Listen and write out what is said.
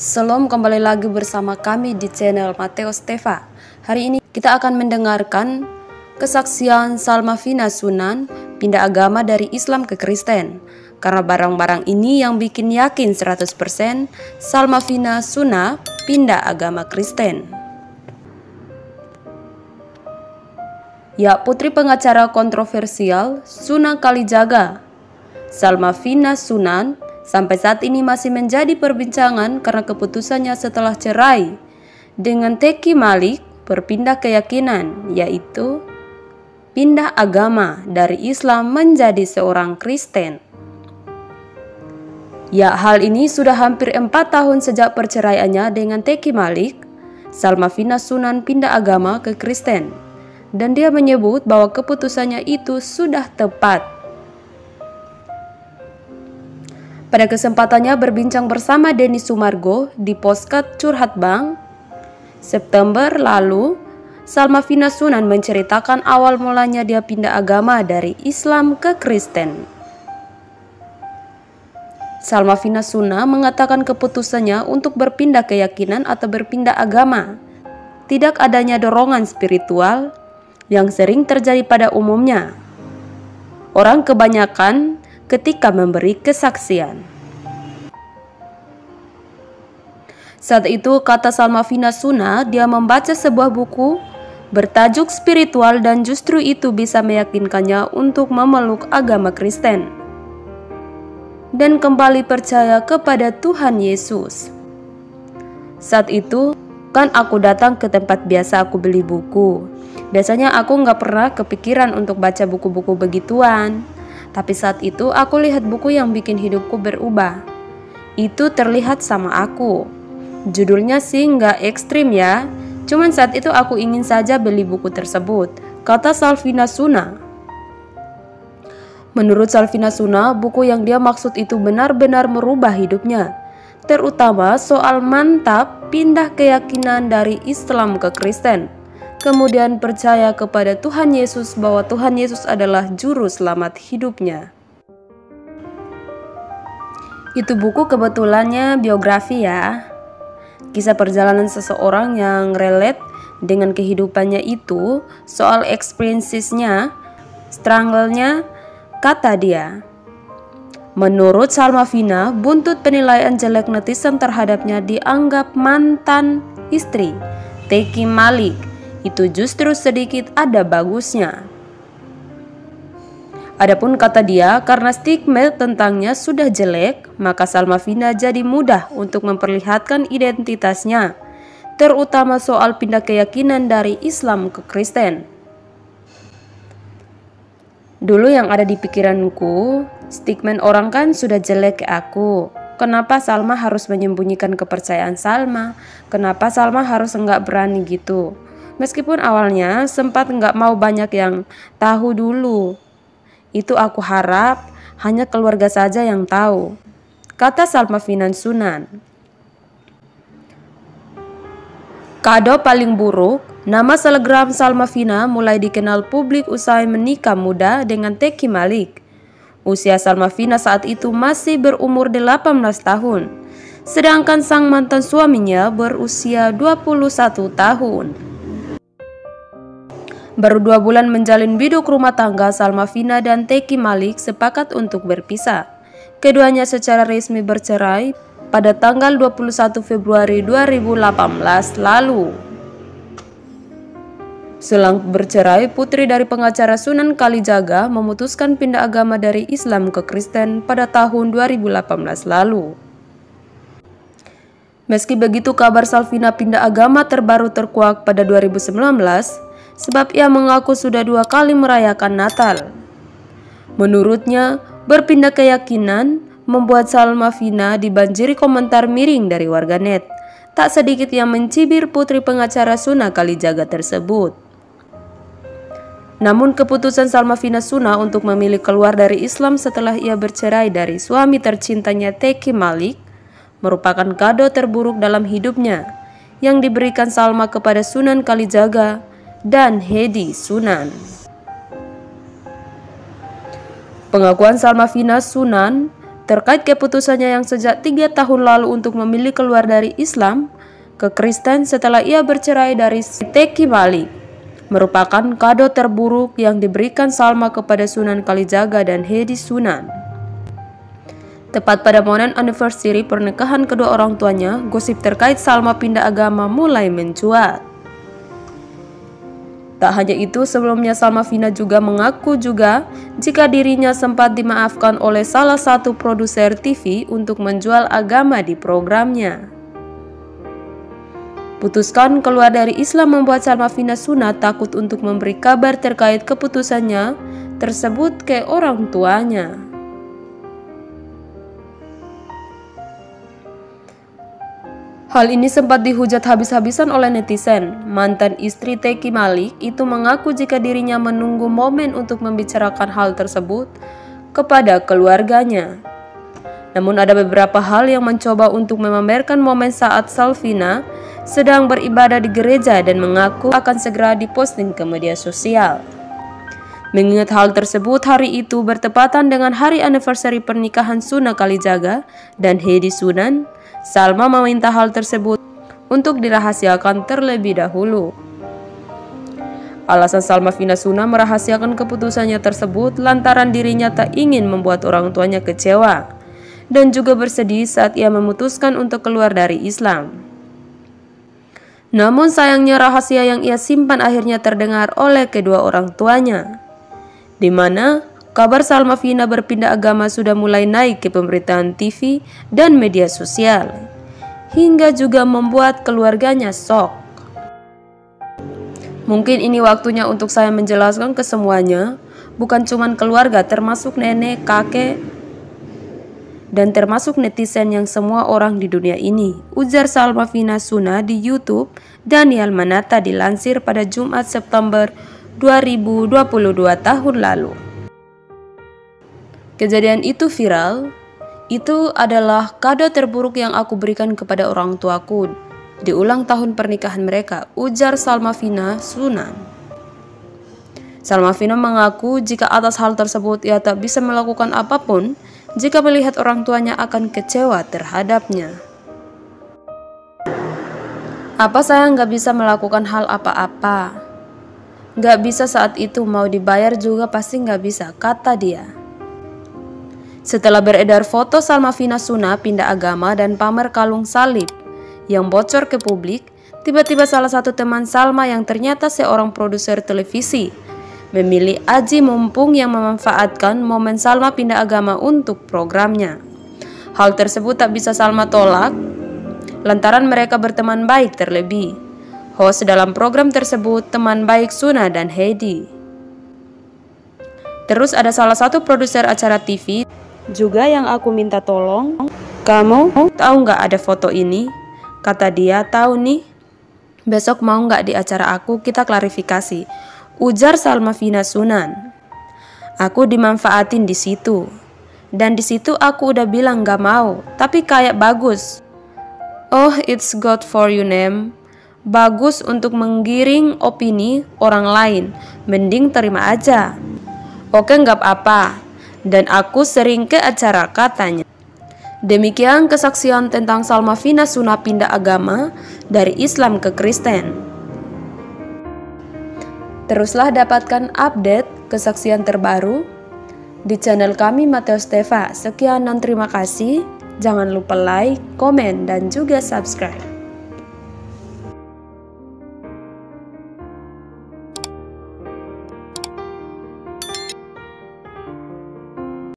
Shalom, kembali lagi bersama kami di channel Mateus Teva. Hari ini kita akan mendengarkan kesaksian Salma Vina Sunan pindah agama dari Islam ke Kristen. Karena barang-barang ini yang bikin yakin 100% Salma Vina Sunan pindah agama Kristen. Ya, putri pengacara kontroversial Sunan Kalijaga, Salma Vina Sunan, sampai saat ini masih menjadi perbincangan karena keputusannya setelah cerai dengan Teki Malik berpindah keyakinan, yaitu pindah agama dari Islam menjadi seorang Kristen. Ya, hal ini sudah hampir 4 tahun sejak perceraiannya dengan Teki Malik. Salma Vina Sunan pindah agama ke Kristen, dan dia menyebut bahwa keputusannya itu sudah tepat. Pada kesempatannya berbincang bersama Denny Sumargo di Podcast Curhat Bang, September lalu, Salma Vina Sunan menceritakan awal mulanya dia pindah agama dari Islam ke Kristen. Salma Vina Sunan mengatakan keputusannya untuk berpindah keyakinan atau berpindah agama tidak adanya dorongan spiritual yang sering terjadi pada umumnya orang kebanyakan ketika memberi kesaksian. Saat itu, kata Salma Vina Sunan, dia membaca sebuah buku bertajuk spiritual dan justru itu bisa meyakinkannya untuk memeluk agama Kristen dan kembali percaya kepada Tuhan Yesus. Saat itu, kan aku datang ke tempat biasa aku beli buku. Biasanya aku nggak pernah kepikiran untuk baca buku-buku begituan. Tapi saat itu aku lihat buku yang bikin hidupku berubah. Itu terlihat sama aku. Judulnya sih nggak ekstrim ya. Cuman saat itu aku ingin saja beli buku tersebut, kata Salvina Sunan. Menurut Salvina Sunan, buku yang dia maksud itu benar-benar merubah hidupnya. Terutama soal mantap pindah keyakinan dari Islam ke Kristen. Kemudian percaya kepada Tuhan Yesus bahwa Tuhan Yesus adalah juru selamat hidupnya. Itu buku kebetulannya biografi ya. Kisah perjalanan seseorang yang relate dengan kehidupannya itu, soal experiences-nya, struggle-nya, kata dia. Menurut Salma Vina, buntut penilaian jelek netizen terhadapnya dianggap mantan istri Teki Malik itu justru sedikit ada bagusnya. Adapun kata dia, karena stigma tentangnya sudah jelek, maka Salma Vina jadi mudah untuk memperlihatkan identitasnya, terutama soal pindah keyakinan dari Islam ke Kristen. Dulu yang ada di pikiranku, stigma orang kan sudah jelek ke aku. Kenapa Salma harus menyembunyikan kepercayaan Salma? Kenapa Salma harus enggak berani gitu? Meskipun awalnya sempat nggak mau banyak yang tahu dulu. Itu aku harap hanya keluarga saja yang tahu, kata Salma Vina Sunan. Kado paling buruk, nama selebgram Salma Vina mulai dikenal publik usai menikah muda dengan Teki Malik. Usia Salma Vina saat itu masih berumur 18 tahun, sedangkan sang mantan suaminya berusia 21 tahun. Baru 2 bulan menjalin biduk rumah tangga, Salma Vina dan Teki Malik sepakat untuk berpisah. Keduanya secara resmi bercerai pada tanggal 21 Februari 2018 lalu. Selang bercerai, putri dari pengacara Sunan Kalijaga memutuskan pindah agama dari Islam ke Kristen pada tahun 2018 lalu. Meski begitu, kabar Salvina pindah agama terbaru terkuak pada 2019, sebab ia mengaku sudah 2 kali merayakan Natal. Menurutnya, berpindah keyakinan membuat Salma Vina dibanjiri komentar miring dari warganet. Tak sedikit yang mencibir putri pengacara Sunan Kalijaga tersebut. Namun keputusan Salma Vina Sunan untuk memilih keluar dari Islam setelah ia bercerai dari suami tercintanya Teki Malik merupakan kado terburuk dalam hidupnya yang diberikan Salma kepada Sunan Kalijaga dan Hedi Sunan. Pengakuan Salma Vina Sunan terkait keputusannya yang sejak 3 tahun lalu untuk memilih keluar dari Islam ke Kristen setelah ia bercerai dari Teki Malik, merupakan kado terburuk yang diberikan Salma kepada Sunan Kalijaga dan Hedi Sunan. Tepat pada momen anniversary pernikahan kedua orang tuanya, gosip terkait Salma pindah agama mulai mencuat. Tak hanya itu, sebelumnya Salma Fina juga mengaku jika dirinya sempat dimaafkan oleh salah satu produser TV untuk menjual agama di programnya. Putuskan keluar dari Islam membuat Salma Fina Suna takut untuk memberi kabar terkait keputusannya tersebut ke orang tuanya. Hal ini sempat dihujat habis-habisan oleh netizen. Mantan istri Teki Malik itu mengaku jika dirinya menunggu momen untuk membicarakan hal tersebut kepada keluarganya. Namun ada beberapa hal yang mencoba untuk memamerkan momen saat Salvina sedang beribadah di gereja dan mengaku akan segera diposting ke media sosial. Mengingat hal tersebut, hari itu bertepatan dengan hari anniversary pernikahan Sunan Kalijaga dan Hedi Sunan, Salma meminta hal tersebut untuk dirahasiakan terlebih dahulu. Alasan Salma Fina Suna merahasiakan keputusannya tersebut lantaran dirinya tak ingin membuat orang tuanya kecewa dan juga bersedih saat ia memutuskan untuk keluar dari Islam. Namun sayangnya rahasia yang ia simpan akhirnya terdengar oleh kedua orang tuanya, di mana kabar Salma Fina berpindah agama sudah mulai naik ke pemberitaan TV dan media sosial, hingga juga membuat keluarganya shock. Mungkin ini waktunya untuk saya menjelaskan ke semuanya, bukan cuma keluarga, termasuk nenek, kakek, dan termasuk netizen yang semua orang di dunia ini, ujar Salma Fina Suna di YouTube Daniel Manata dilansir pada Jumat September 2022 tahun lalu. Kejadian itu viral. Itu adalah kado terburuk yang aku berikan kepada orang tuaku di ulang tahun pernikahan mereka, ujar Salma Fina Sunan. Salma Fina mengaku jika atas hal tersebut ia tak bisa melakukan apapun jika melihat orang tuanya akan kecewa terhadapnya. Apa saya nggak bisa melakukan hal apa-apa? Nggak bisa saat itu, mau dibayar juga pasti nggak bisa, kata dia. Setelah beredar foto Salma Fina Suna pindah agama dan pamer kalung salib yang bocor ke publik, tiba-tiba salah satu teman Salma yang ternyata seorang produser televisi memilih aji mumpung yang memanfaatkan momen Salma pindah agama untuk programnya. Hal tersebut tak bisa Salma tolak lantaran mereka berteman baik, terlebih host dalam program tersebut teman baik Suna dan Hedi. Terus ada salah satu produser acara TV juga yang aku minta tolong. Kamu tahu nggak ada foto ini? Kata dia, tahu nih. Besok mau nggak di acara aku kita klarifikasi, ujar Salma Fina Sunan. Aku dimanfaatin di situ. Dan di situ aku udah bilang nggak mau, tapi kayak bagus. Oh, it's good for you, Nem. Bagus untuk menggiring opini orang lain. Mending terima aja. Oke, nggak apa-apa. Dan aku sering ke acara, katanya. Demikian kesaksian tentang Salma Fina Suna pindah agama dari Islam ke Kristen. Teruslah dapatkan update kesaksian terbaru di channel kami Mateus Teva. Sekian dan terima kasih. Jangan lupa like, komen, dan juga subscribe.